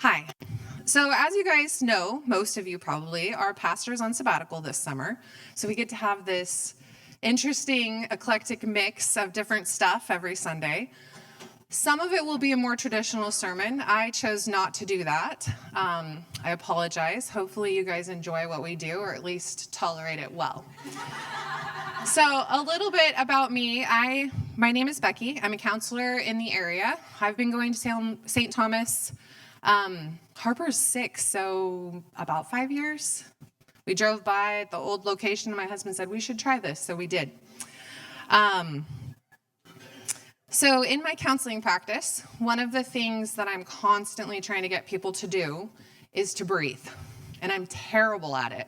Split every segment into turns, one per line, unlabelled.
Hi. So as you guys know, most of you probably are pastors on sabbatical this summer. So we get to have this interesting, eclectic mix of different stuff every Sunday. Some of it will be a more traditional sermon. I chose not to do that. I apologize. Hopefully you guys enjoy what we do, or at least tolerate it well. So a little bit about me. My name is Becky. I'm a counselor in the area. I've been going to St. Thomas. Harper's 6, so about 5 years. We drove by the old location and my husband said we should try this, so we did. So in my counseling practice, one of the things that I'm constantly trying to get people to do is to breathe, and I'm terrible at it.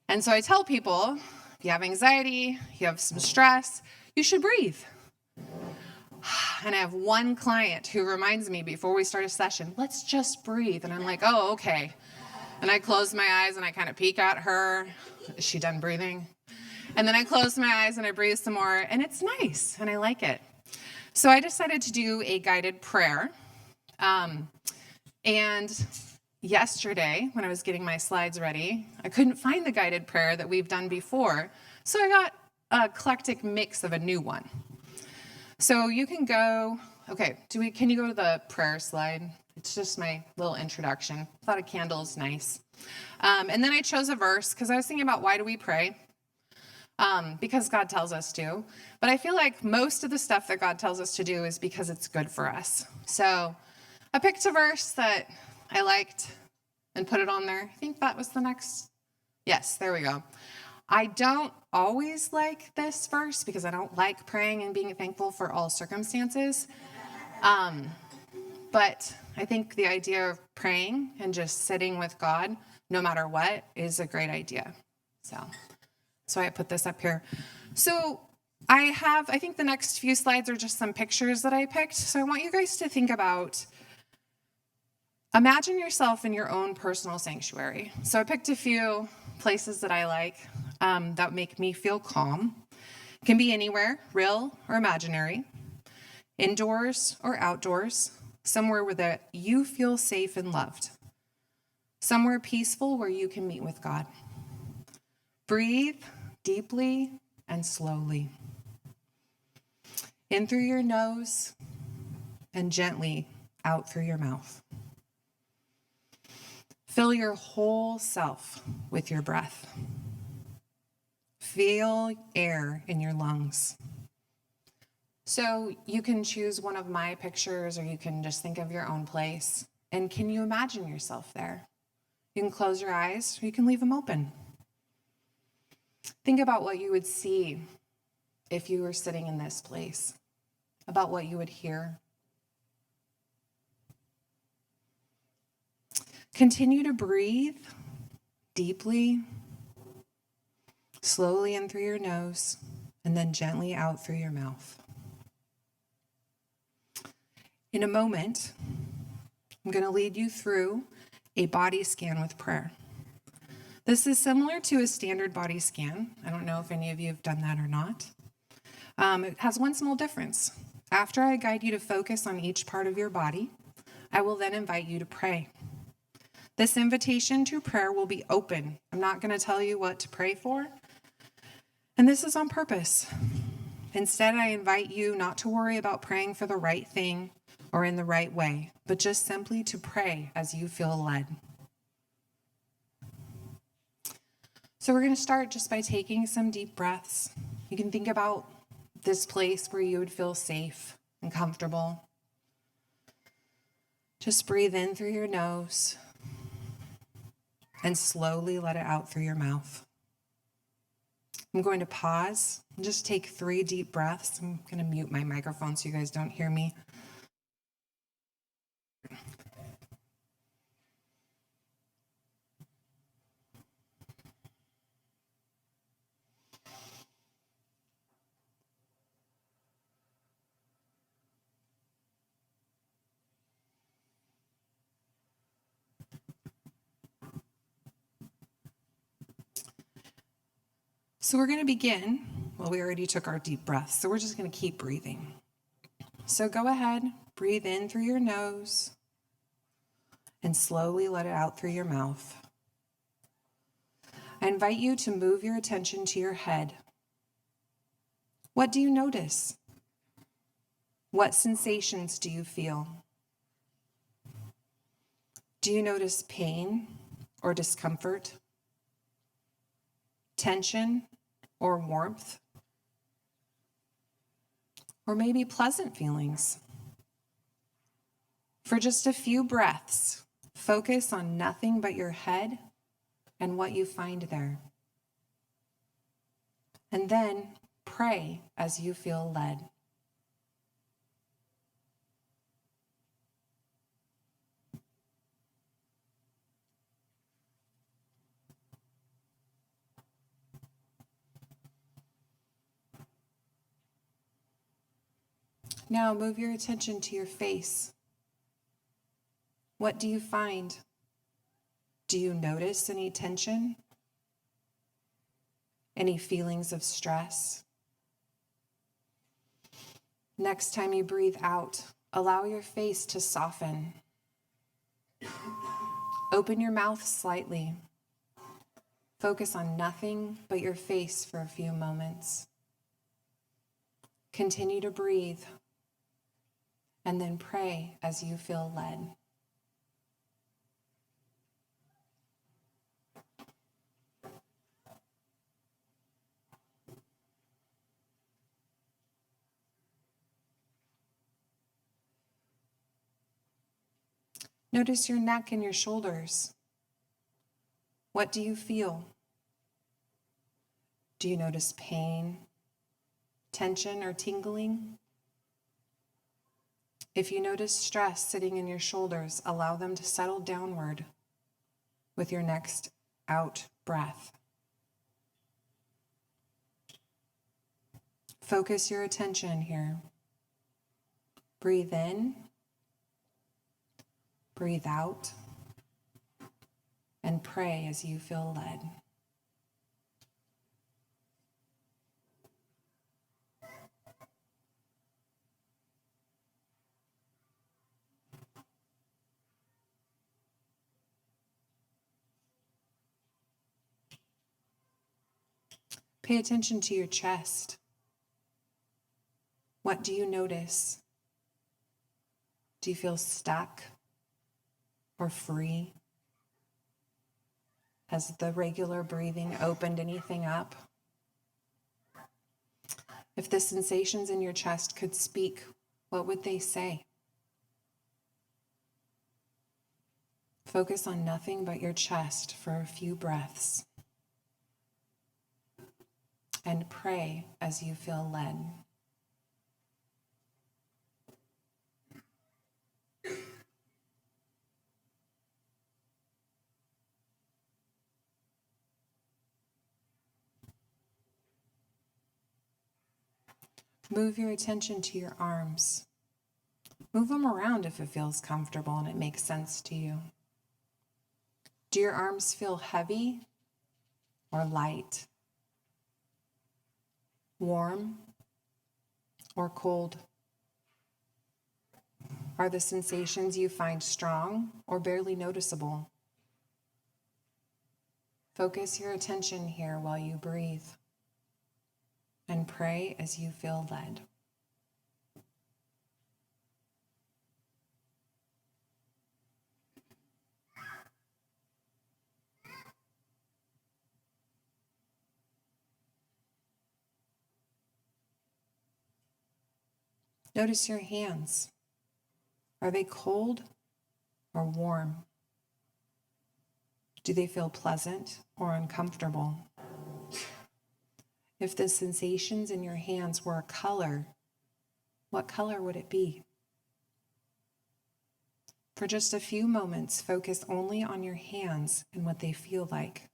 And so I tell people, if you have anxiety, you have some stress, you should breathe. And I have one client who reminds me before we start a session, let's just breathe. And I'm like, oh, okay. And I close my eyes and I kind of peek at her. Is she done breathing? And then I close my eyes and I breathe some more, and it's nice and I like it. So I decided to do a guided prayer. And yesterday, when I was getting my slides ready, I couldn't find the guided prayer that we've done before. So I got an eclectic mix of a new one. So you can go, can you go to the prayer slide? It's just my little introduction. Thought a candle is nice. And then I chose a verse because I was thinking about why do we pray? Because God tells us to. But I feel like most of the stuff that God tells us to do is because it's good for us. So I picked a verse that I liked and put it on there. I think that was the next. Yes, there we go. I don't always like this verse because I don't like praying and being thankful for all circumstances. But I think the idea of praying and just sitting with God, no matter what, is a great idea. So I put this up here. So I think the next few slides are just some pictures that I picked. So I want you guys to think about, imagine yourself in your own personal sanctuary. So I picked a few places that I like that make me feel calm. It can be anywhere, real or imaginary, indoors or outdoors, somewhere where you feel safe and loved, somewhere peaceful where you can meet with God. Breathe deeply and slowly. In through your nose and gently out through your mouth. Fill your whole self with your breath. Feel air in your lungs. So you can choose one of my pictures or you can just think of your own place. And can you imagine yourself there? You can close your eyes or you can leave them open. Think about what you would see if you were sitting in this place, about what you would hear. Continue to breathe deeply, slowly in through your nose, and then gently out through your mouth. In a moment, I'm going to lead you through a body scan with prayer. This is similar to a standard body scan. I don't know if any of you have done that or not. It has one small difference. After I guide you to focus on each part of your body, I will then invite you to pray. This invitation to prayer will be open. I'm not going to tell you what to pray for. And this is on purpose. Instead, I invite you not to worry about praying for the right thing or in the right way, but just simply to pray as you feel led. So we're going to start just by taking some deep breaths. You can think about this place where you would feel safe and comfortable. Just breathe in through your nose and slowly let it out through your mouth. I'm going to pause and just take 3 deep breaths. I'm going to mute my microphone so you guys don't hear me. So we're going to begin. Well, we already took our deep breaths, so we're just going to keep breathing. So go ahead, breathe in through your nose and slowly let it out through your mouth. I invite you to move your attention to your head. What do you notice? What sensations do you feel? Do you notice pain or discomfort? Tension or warmth? Or maybe pleasant feelings? For just a few breaths, focus on nothing but your head and what you find there. And then pray as you feel led. Now move your attention to your face. What do you find? Do you notice any tension? Any feelings of stress? Next time you breathe out, allow your face to soften. Open your mouth slightly. Focus on nothing but your face for a few moments. Continue to breathe, and then pray as you feel led. Notice your neck and your shoulders. What do you feel? Do you notice pain, tension, or tingling? If you notice stress sitting in your shoulders, allow them to settle downward with your next out breath. Focus your attention here. Breathe in, breathe out, and pray as you feel led. Pay attention to your chest. What do you notice? Do you feel stuck or free? Has the regular breathing opened anything up? If the sensations in your chest could speak, what would they say? Focus on nothing but your chest for a few breaths. And pray as you feel led. Move your attention to your arms. Move them around if it feels comfortable and it makes sense to you. Do your arms feel heavy or light? Warm or cold? Are the sensations you find strong or barely noticeable? Focus your attention here while you breathe and pray as you feel led. Notice your hands. Are they cold or warm? Do they feel pleasant or uncomfortable? If the sensations in your hands were a color, what color would it be? For just a few moments, focus only on your hands and what they feel like.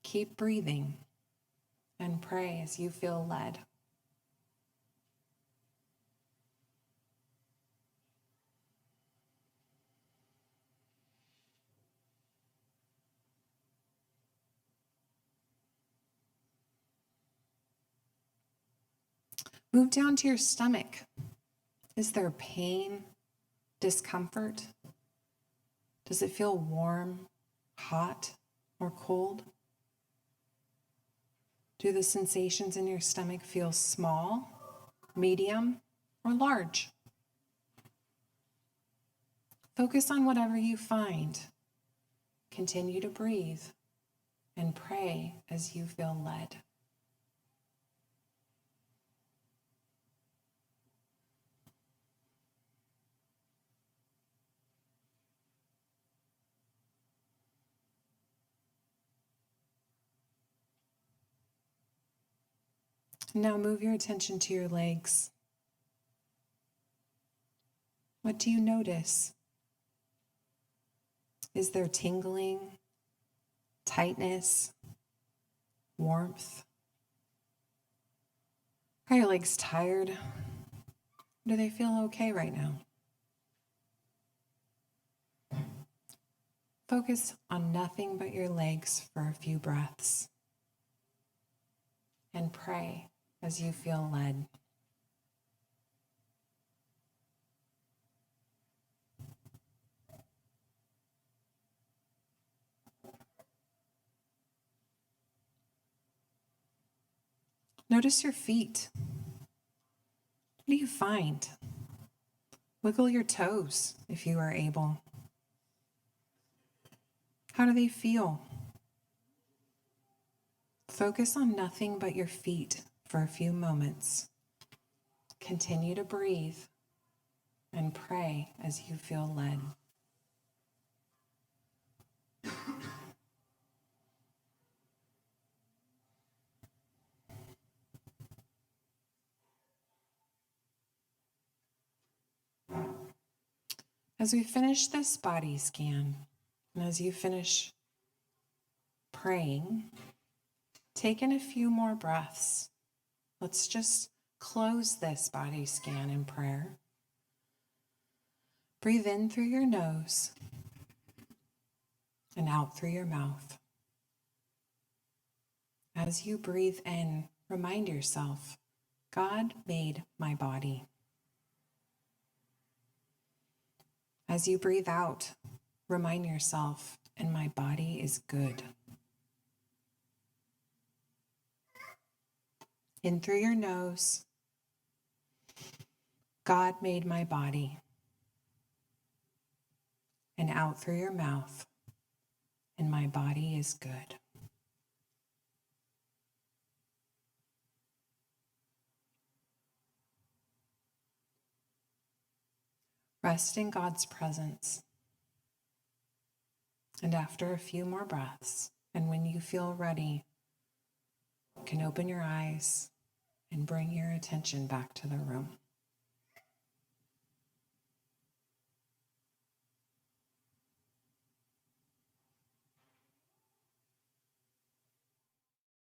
Keep breathing and pray as you feel led. Move down to your stomach. Is there pain discomfort? Does it feel warm, hot, or cold? Do the sensations in your stomach feel small, medium, or large? Focus on whatever you find. Continue to breathe and pray as you feel led. Now move your attention to your legs. What do you notice? Is there tingling, tightness, warmth? Are your legs tired? Do they feel okay right now? Focus on nothing but your legs for a few breaths and pray as you feel led. Notice your feet. What do you find? Wiggle your toes if you are able. How do they feel? Focus on nothing but your feet for a few moments. Continue to breathe and pray as you feel led. As we finish this body scan, and as you finish praying, take in a few more breaths. Let's just close this body scan in prayer. Breathe in through your nose and out through your mouth. As you breathe in, remind yourself, God made my body. As you breathe out, remind yourself, and my body is good. In through your nose, God made my body. And out through your mouth, and my body is good. Rest in God's presence. And after a few more breaths, and when you feel ready, you can open your eyes and bring your attention back to the room.